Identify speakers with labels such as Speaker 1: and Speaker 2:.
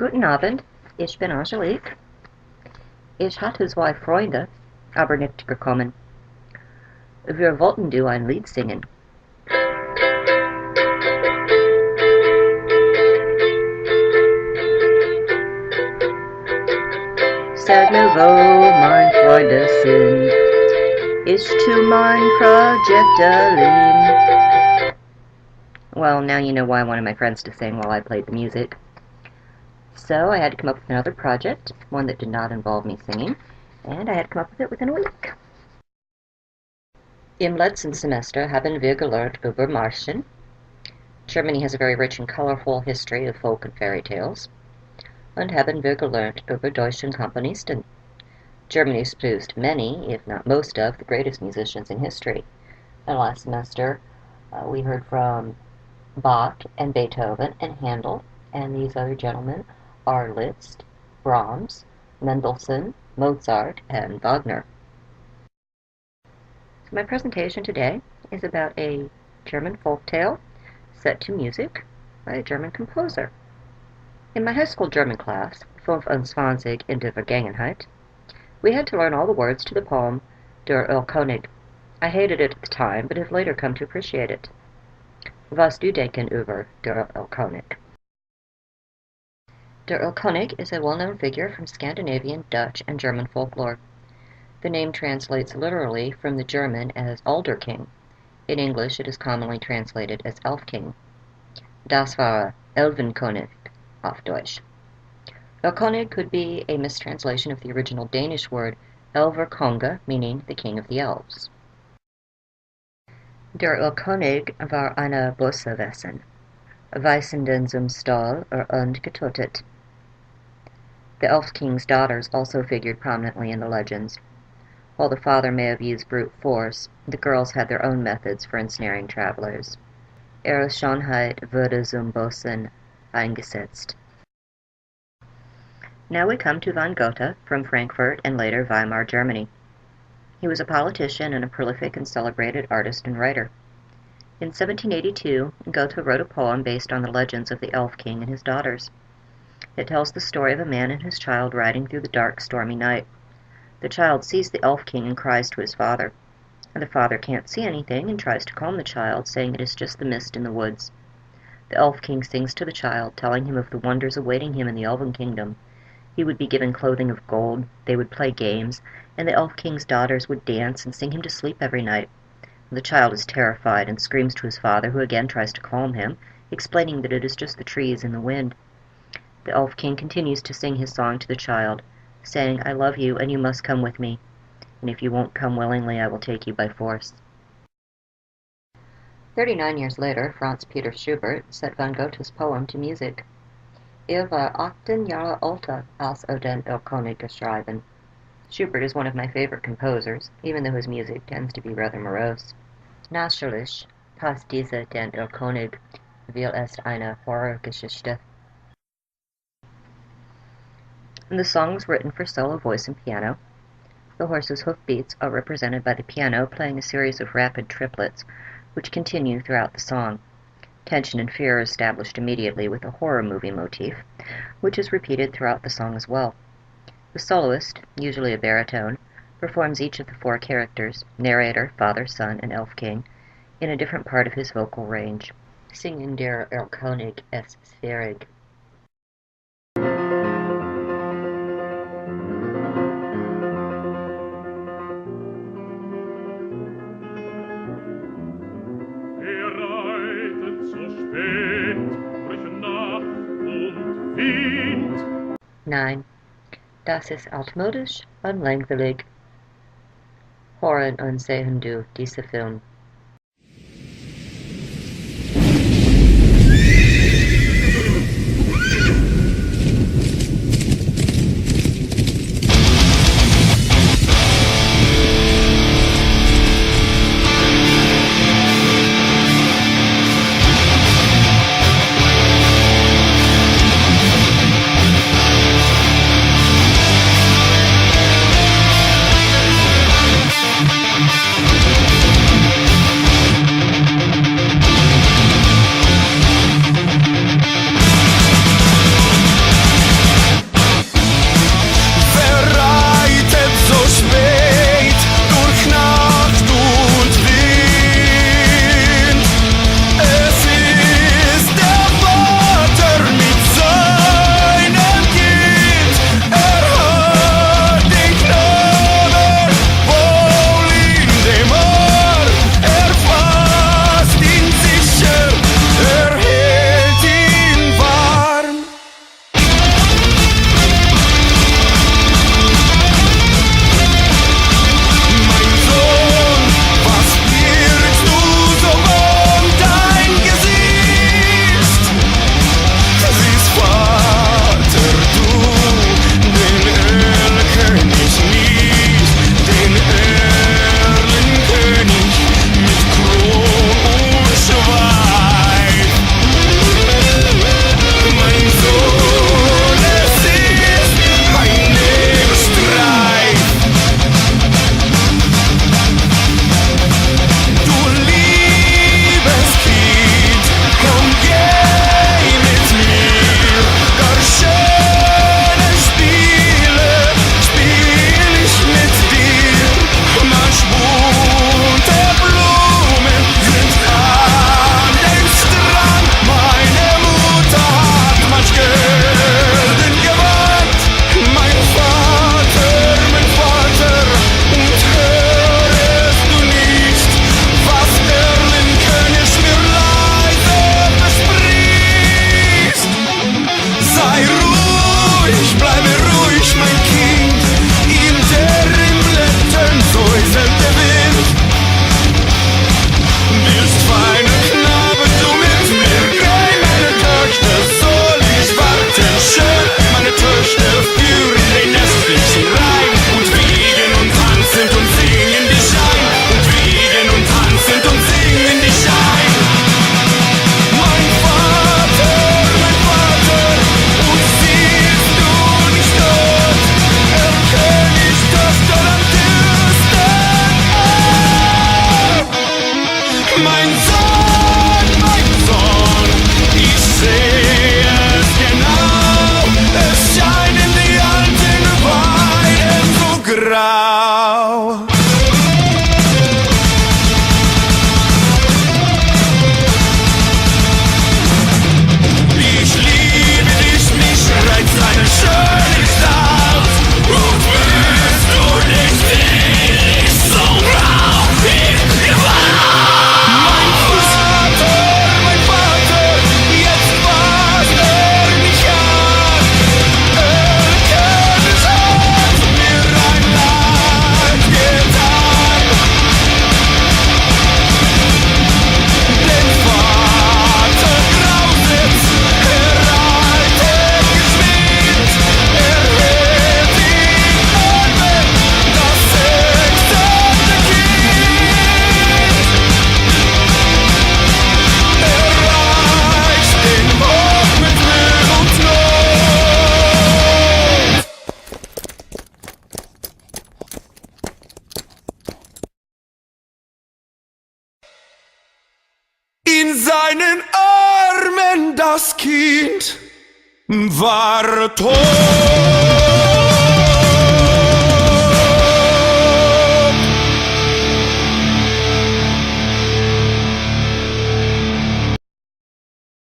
Speaker 1: Guten Abend, ich bin Angelique. Ich hatte zwei Freunde, aber nicht gekommen. Wir wollten du ein Lied singen. Sag mir, wo mein Freunde sind. Ich tu mein Projekt allein. Well, now you know why I wanted my friends to sing while I played the music. So I had to come up with another project, one that did not involve me singing, and I had to come up with it within a week. Im letzten Semester haben wir gelernt über Märchen. Germany has a very rich and colorful history of folk and fairy tales. Und haben wir gelernt über deutschen Komponisten. Germany has produced many, if not most of, the greatest musicians in history. And last semester, we heard from Bach and Beethoven and Handel, and these other gentlemen are Liszt, Brahms, Mendelssohn, Mozart, and Wagner. So my presentation today is about a German folk tale set to music by a German composer. In my high school German class, 25 in der Vergangenheit, we had to learn all the words to the poem Der Erlkonig. I hated it at the time, but have later come to appreciate it. Was du denken über Der Erlkonig? Der Erlkonig is a well-known figure from Scandinavian, Dutch, and German folklore. The name translates literally from the German as Alder King. In English, it is commonly translated as Elfking. Das war Elfkönig auf Deutsch. Erlkonig could be a mistranslation of the original Danish word Elverkonge, meaning the king of the elves. Der Erlkonig war eine böse Wesen, weisenden zum Stall und getötet. The Elfking's daughters also figured prominently in the legends. While the father may have used brute force, the girls had their own methods for ensnaring travelers. Ihre Schönheit wurde zum Bösen eingesetzt. Now we come to von Goethe from Frankfurt and later Weimar, Germany. He was a politician and a prolific and celebrated artist and writer. In 1782, Goethe wrote a poem based on the legends of the Elf King and his daughters. It tells the story of a man and his child riding through the dark, stormy night. The child sees the Elf King and cries to his father. And the father can't see anything and tries to calm the child, saying it is just the mist in the woods. The Elf King sings to the child, telling him of the wonders awaiting him in the Elven Kingdom. He would be given clothing of gold, they would play games, and the Elf King's daughters would dance and sing him to sleep every night. The child is terrified and screams to his father, who again tries to calm him, explaining that it is just the trees and the wind. The Elf King continues to sing his song to the child, saying, "I love you, and you must come with me, and if you won't come willingly, I will take you by force." 39 years later, Franz Peter Schubert set von Goethe's poem to music. War 18 Jahre älter, als den Erlkonig geschrieben. Schubert is one of my favorite composers, even though his music tends to be rather morose. Natürlich passt diese den Erlkonig, weil es eine Horrorgeschichte. The song was written for solo voice and piano. The horse's hoofbeats are represented by the piano playing a series of rapid triplets, which continue throughout the song. Tension and fear are established immediately with a horror movie motif, which is repeated throughout the song as well. The soloist, usually a baritone, performs each of the four characters, narrator, father, son, and Elf King, in a different part of his vocal range. Singen der Erlkonig es sphärig. Nein, das ist altmodisch und langweilig. Hören und sehen du diesen Film.
Speaker 2: Warto